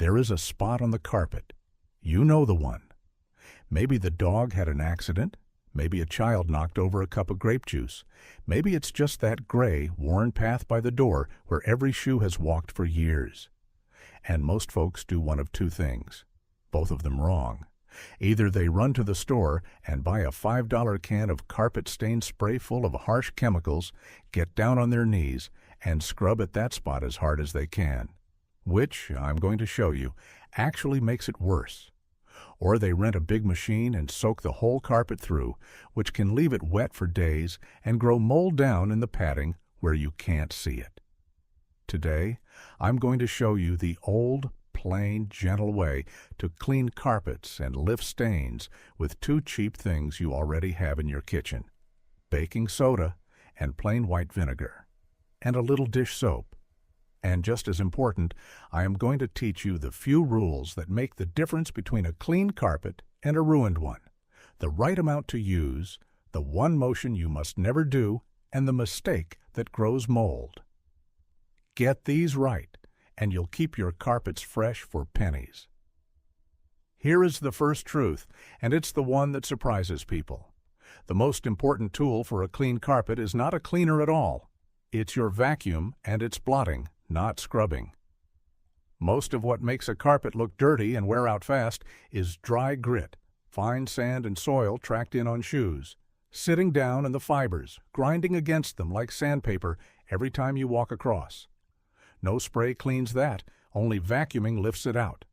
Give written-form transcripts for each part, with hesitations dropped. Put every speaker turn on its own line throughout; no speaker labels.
there is a spot on the carpet. You know the one. Maybe the dog had an accident. Maybe a child knocked over a cup of grape juice. Maybe it's just that gray, worn path by the door where every shoe has walked for years. And most folks do one of two things, both of them wrong. Either they run to the store and buy a $5 can of carpet-stained spray full of harsh chemicals, get down on their knees, and scrub at that spot as hard as they can, which, I'm going to show you, actually makes it worse. Or they rent a big machine and soak the whole carpet through, which can leave it wet for days and grow mold down in the padding where you can't see it. Today, I'm going to show you the old, plain, gentle way to clean carpets and lift stains with two cheap things you already have in your kitchen: baking soda and plain white vinegar, and a little dish soap. And just as important, I am going to teach you the few rules that make the difference between a clean carpet and a ruined one, the right amount to use, the one motion you must never do, and the mistake that grows mold. Get these right, and you'll keep your carpets fresh for pennies. Here is the first truth, and it's the one that surprises people. The most important tool for a clean carpet is not a cleaner at all. It's your vacuum and its blotting, not scrubbing. Most of what makes a carpet look dirty and wear out fast is dry grit, fine sand and soil tracked in on shoes, sitting down in the fibers, grinding against them like sandpaper every time you walk across. No spray cleans that, only vacuuming lifts it out.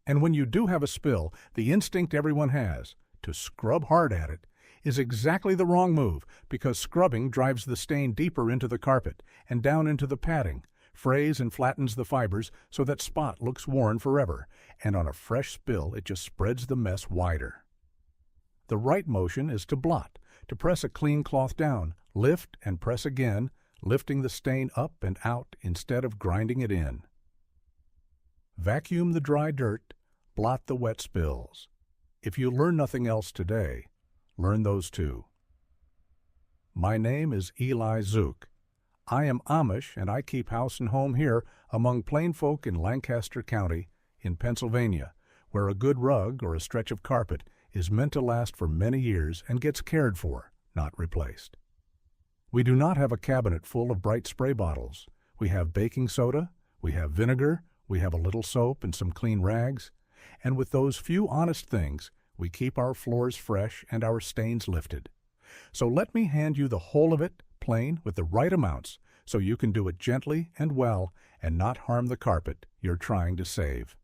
And when you do have a spill, the instinct everyone has, to scrub hard at it, is exactly the wrong move, because scrubbing drives the stain deeper into the carpet and down into the padding, frays and flattens the fibers so that spot looks worn forever, and on a fresh spill it just spreads the mess wider. The right motion is to blot, to press a clean cloth down, lift and press again, lifting the stain up and out instead of grinding it in. Vacuum the dry dirt, blot the wet spills. If you learn nothing else today, learn those two. My name is Eli Zook. I am Amish, and I keep house and home here among plain folk in Lancaster County in Pennsylvania, where a good rug or a stretch of carpet is meant to last for many years and gets cared for, not replaced. We do not have a cabinet full of bright spray bottles. We have baking soda, we have vinegar, we have a little soap and some clean rags, and with those few honest things, we keep our floors fresh and our stains lifted. So let me hand you the whole of it, plain, with the right amounts, so you can do it gently and well and not harm the carpet you're trying to save.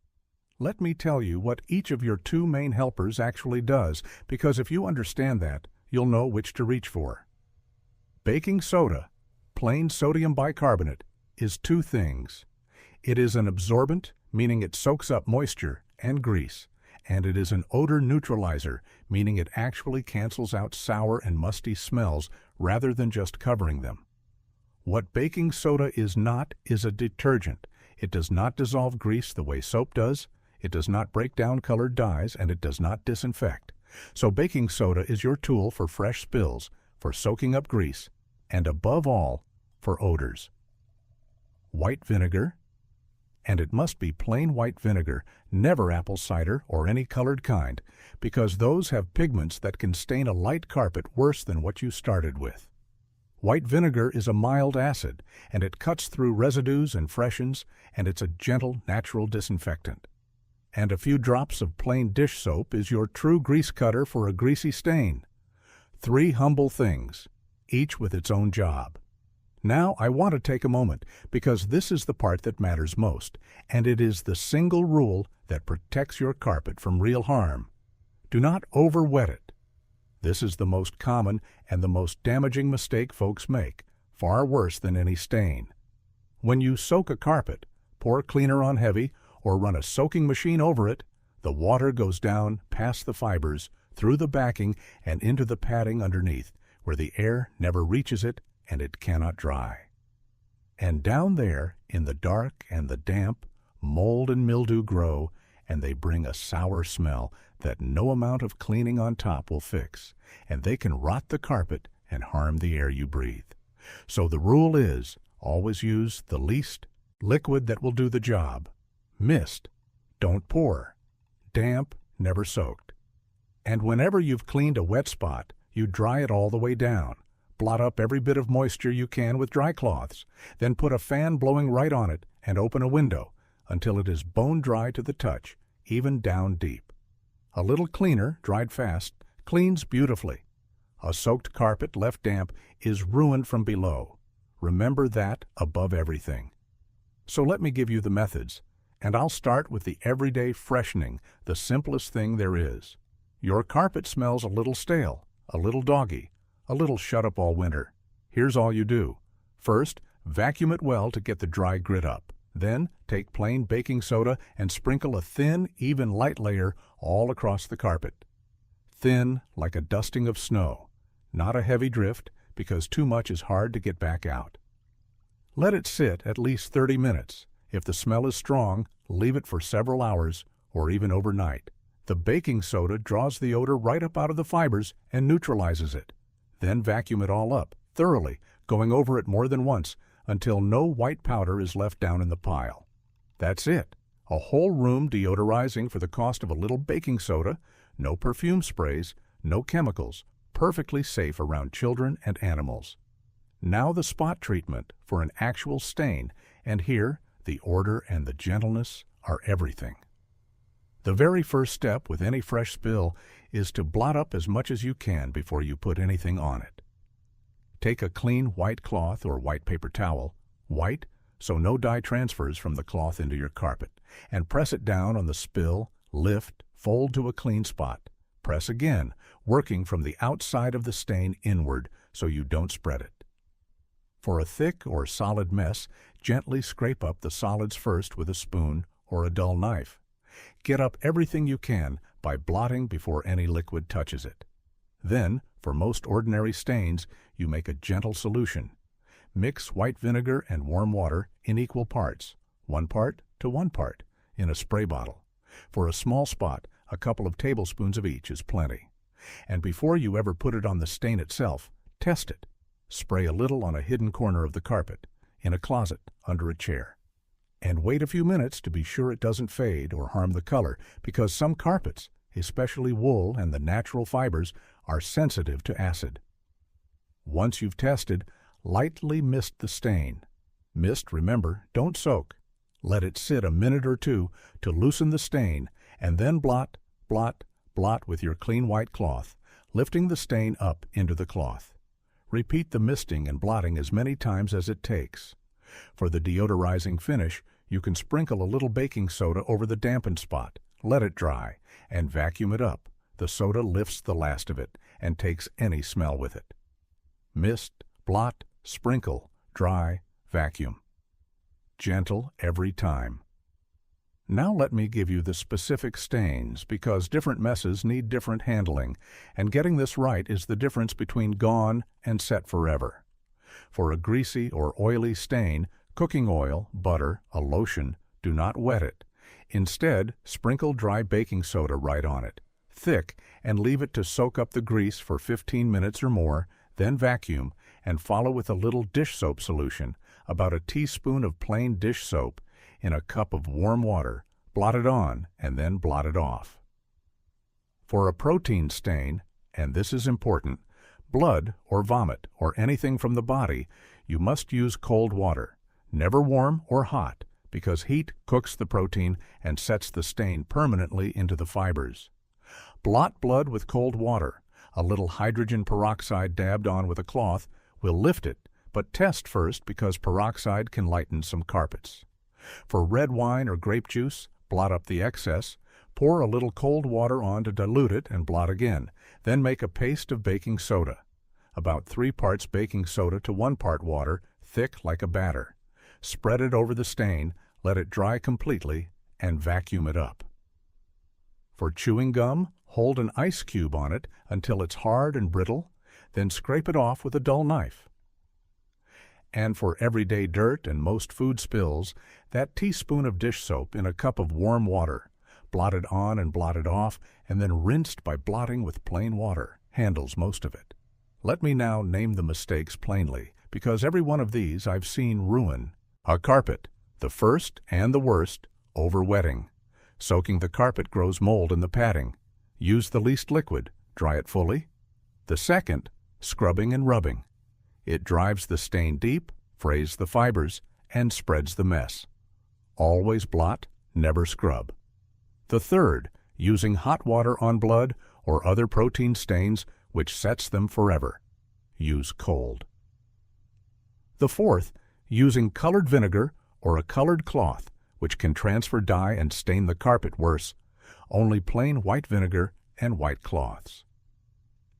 Let me tell you what each of your two main helpers actually does, because if you understand that, you'll know which to reach for. Baking soda, plain sodium bicarbonate, is two things. It is an absorbent, meaning it soaks up moisture and grease, and it is an odor neutralizer, meaning it actually cancels out sour and musty smells rather than just covering them. What baking soda is not is a detergent. It does not dissolve grease the way soap does, it does not break down colored dyes, and it does not disinfect. So baking soda is your tool for fresh spills, for soaking up grease, and above all, for odors. White vinegar, and it must be plain white vinegar, never apple cider or any colored kind, because those have pigments that can stain a light carpet worse than what you started with. White vinegar is a mild acid, and it cuts through residues and freshens, and it's a gentle, natural disinfectant. And a few drops of plain dish soap is your true grease cutter for a greasy stain. 3 humble things, each with its own job. Now I want to take a moment, because this is the part that matters most, and it is the single rule that protects your carpet from real harm. Do not over-wet it. This is the most common and the most damaging mistake folks make, far worse than any stain. When you soak a carpet, pour cleaner on heavy, or run a soaking machine over it, the water goes down past the fibers, through the backing, and into the padding underneath, where the air never reaches it and it cannot dry. And down there, in the dark and the damp, mold and mildew grow, and they bring a sour smell that no amount of cleaning on top will fix, and they can rot the carpet and harm the air you breathe. So the rule is, always use the least liquid that will do the job. Mist, Don't pour. Damp, never soaked. And whenever you've cleaned a wet spot, you dry it all the way down. Blot up every bit of moisture you can with dry cloths. Then put a fan blowing right on it and open a window until it is bone dry to the touch, even down deep. A little cleaner, dried fast, cleans beautifully. A soaked carpet left damp is ruined from below. Remember that above everything. So let me give you the methods, and I'll start with the everyday freshening, the simplest thing there is. Your carpet smells a little stale, a little doggy, a little shut up all winter. Here's all you do. First, vacuum it well to get the dry grit up. Then, take plain baking soda and sprinkle a thin, even light layer all across the carpet. Thin, like a dusting of snow. Not a heavy drift, because too much is hard to get back out. Let it sit at least 30 minutes. If the smell is strong, leave it for several hours or even overnight. The baking soda draws the odor right up out of the fibers and neutralizes it. Then vacuum it all up, thoroughly, going over it more than once, until no white powder is left down in the pile. That's it. A whole room deodorizing for the cost of a little baking soda, no perfume sprays, no chemicals, perfectly safe around children and animals. Now the spot treatment for an actual stain, and here the order and the gentleness are everything. The very first step with any fresh spill is to blot up as much as you can before you put anything on it. Take a clean white cloth or white paper towel, white so no dye transfers from the cloth into your carpet, and press it down on the spill, lift, fold to a clean spot. Press again, working from the outside of the stain inward so you don't spread it. For a thick or solid mess, gently scrape up the solids first with a spoon or a dull knife. Get up everything you can by blotting before any liquid touches it. Then, for most ordinary stains, you make a gentle solution. Mix white vinegar and warm water in equal parts, 1 part to 1 part, in a spray bottle. For a small spot, a couple of tablespoons of each is plenty. And before you ever put it on the stain itself, test it. Spray a little on a hidden corner of the carpet, in a closet, under a chair. And wait a few minutes to be sure it doesn't fade or harm the color, because some carpets, especially wool and the natural fibers, are sensitive to acid. Once you've tested, lightly mist the stain. Mist, remember, don't soak. Let it sit a minute or two to loosen the stain, and then blot, blot, blot with your clean white cloth, lifting the stain up into the cloth. Repeat the misting and blotting as many times as it takes. For the deodorizing finish, you can sprinkle a little baking soda over the dampened spot, let it dry, and vacuum it up. The soda lifts the last of it and takes any smell with it. Mist, blot, sprinkle, dry, vacuum. Gentle every time. Now let me give you the specific stains, because different messes need different handling, and getting this right is the difference between gone and set forever. For a greasy or oily stain, cooking oil, butter, a lotion, do not wet it. Instead, sprinkle dry baking soda right on it, thick, and leave it to soak up the grease for 15 minutes or more, then vacuum, and follow with a little dish soap solution, about a teaspoon of plain dish soap, in a cup of warm water, blot it on, and then blot it off. For a protein stain, and this is important, blood or vomit or anything from the body, you must use cold water, never warm or hot, because heat cooks the protein and sets the stain permanently into the fibers. Blot blood with cold water. A little hydrogen peroxide dabbed on with a cloth will lift it, but test first because peroxide can lighten some carpets. For red wine or grape juice, blot up the excess, pour a little cold water on to dilute it and blot again, then make a paste of baking soda. About 3 parts baking soda to 1 part water, thick like a batter. Spread it over the stain, let it dry completely, and vacuum it up. For chewing gum, hold an ice cube on it until it's hard and brittle, then scrape it off with a dull knife. And for everyday dirt and most food spills, that teaspoon of dish soap in a cup of warm water, blotted on and blotted off, and then rinsed by blotting with plain water, handles most of it. Let me now name the mistakes plainly, because every one of these I've seen ruin a carpet. The first and the worst, overwetting. Soaking the carpet grows mold in the padding. Use the least liquid. Dry it fully. The second, scrubbing and rubbing. It drives the stain deep, frays the fibers, and spreads the mess. Always blot, never scrub. The third, using hot water on blood or other protein stains which sets them forever. Use cold. The fourth, using colored vinegar or a colored cloth which can transfer dye and stain the carpet worse. Only plain white vinegar and white cloths.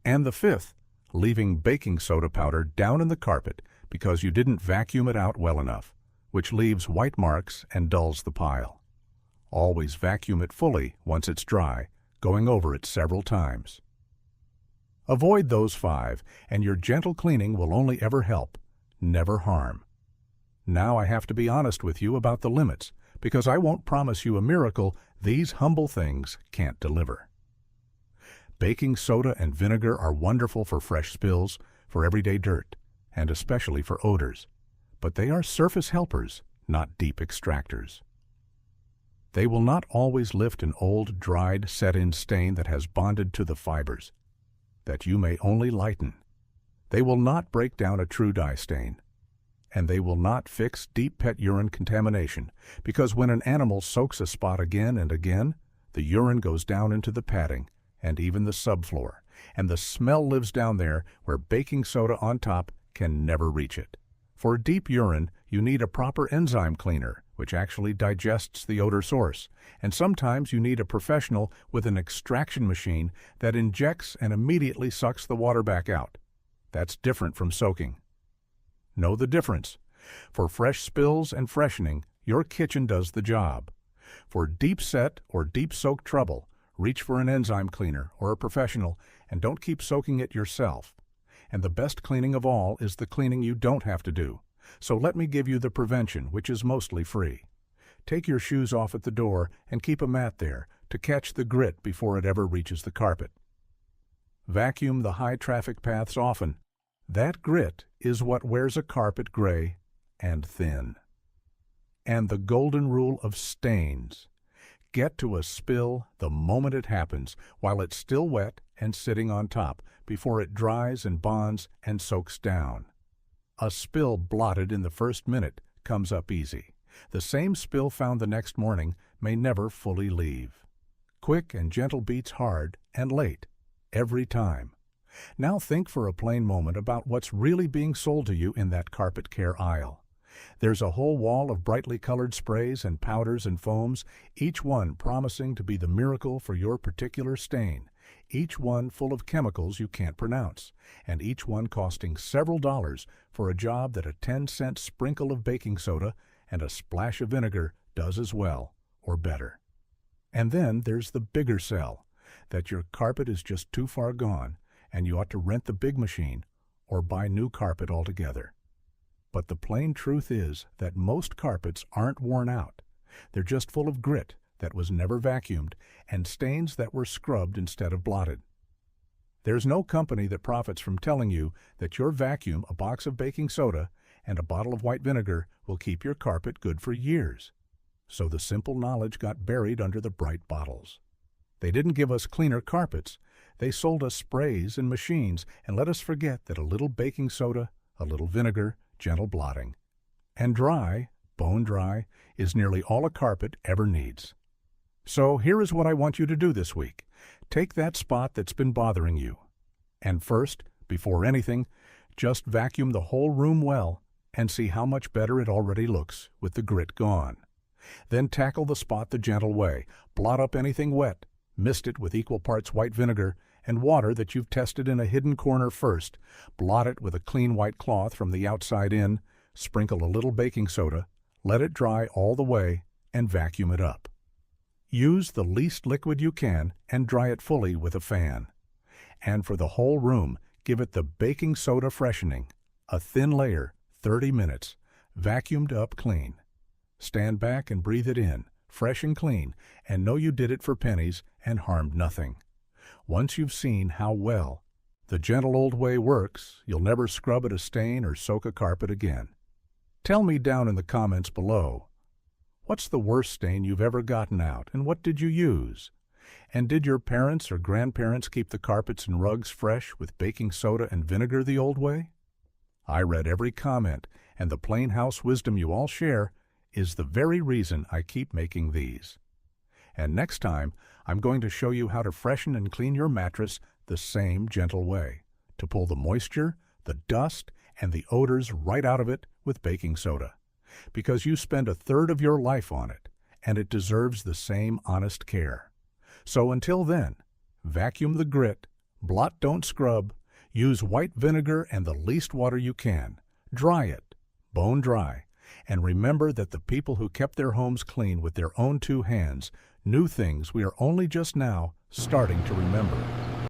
And the fifth, leaving baking soda powder down in the carpet because you didn't vacuum it out well enough, which leaves white marks and dulls the pile. Always vacuum it fully once it's dry, going over it several times. Avoid those 5, and your gentle cleaning will only ever help, never harm. Now I have to be honest with you about the limits, because I won't promise you a miracle these humble things can't deliver. Baking soda and vinegar are wonderful for fresh spills, for everyday dirt, and especially for odors, but they are surface helpers, not deep extractors. They will not always lift an old, dried, set-in stain that has bonded to the fibers, that you may only lighten. They will not break down a true dye stain, and they will not fix deep pet urine contamination, because when an animal soaks a spot again and again, the urine goes down into the padding and even the subfloor, and the smell lives down there where baking soda on top can never reach it. For deep urine, you need a proper enzyme cleaner, which actually digests the odor source, and sometimes you need a professional with an extraction machine that injects and immediately sucks the water back out. That's different from soaking. Know the difference. For fresh spills and freshening, your kitchen does the job. For deep set or deep soak trouble, reach for an enzyme cleaner or a professional, and don't keep soaking it yourself. And the best cleaning of all is the cleaning you don't have to do. So let me give you the prevention, which is mostly free. Take your shoes off at the door and keep a mat there to catch the grit before it ever reaches the carpet. Vacuum the high traffic paths often. That grit is what wears a carpet gray and thin. And the golden rule of stains. Get to a spill the moment it happens, while it's still wet and sitting on top, before it dries and bonds and soaks down. A spill blotted in the first minute comes up easy. The same spill found the next morning may never fully leave. Quick and gentle beats hard and late, every time. Now think for a plain moment about what's really being sold to you in that carpet care aisle. There's a whole wall of brightly colored sprays and powders and foams, each one promising to be the miracle for your particular stain, each one full of chemicals you can't pronounce, and each one costing several dollars for a job that a 10-cent sprinkle of baking soda and a splash of vinegar does as well, or better. And then there's the bigger sell, that your carpet is just too far gone, and you ought to rent the big machine or buy new carpet altogether. But the plain truth is that most carpets aren't worn out. They're just full of grit that was never vacuumed and stains that were scrubbed instead of blotted. There's no company that profits from telling you that your vacuum, a box of baking soda, and a bottle of white vinegar will keep your carpet good for years. So the simple knowledge got buried under the bright bottles. They didn't give us cleaner carpets. They sold us sprays and machines and let us forget that a little baking soda, a little vinegar, gentle blotting, and dry, bone dry, is nearly all a carpet ever needs. So here is what I want you to do this week. Take that spot that's been bothering you, and first, before anything, just vacuum the whole room well and see how much better it already looks with the grit gone. Then tackle the spot the gentle way. Blot up anything wet, mist it with equal parts white vinegar and water that you've tested in a hidden corner first. Blot it with a clean white cloth from the outside in, sprinkle a little baking soda, let it dry all the way, and vacuum it up. Use the least liquid you can and dry it fully with a fan. And for the whole room, give it the baking soda freshening, a thin layer, 30 minutes, vacuumed up clean. Stand back and breathe it in, fresh and clean, and know you did it for pennies and harmed nothing. Once you've seen how well the gentle old way works, you'll never scrub at a stain or soak a carpet again. Tell me down in the comments below, What's the worst stain you've ever gotten out, and what did you use? And did your parents or grandparents keep the carpets and rugs fresh with baking soda and vinegar the old way? I read every comment, and the plain house wisdom you all share is the very reason I keep making these. And next time, I'm going to show you how to freshen and clean your mattress the same gentle way, to pull the moisture, the dust, and the odors right out of it with baking soda. Because you spend a third of your life on it, and it deserves the same honest care. So until then, vacuum the grit, blot don't scrub, use white vinegar and the least water you can, dry it, bone dry, and remember that the people who kept their homes clean with their own two hands knew things we are only just now starting to remember.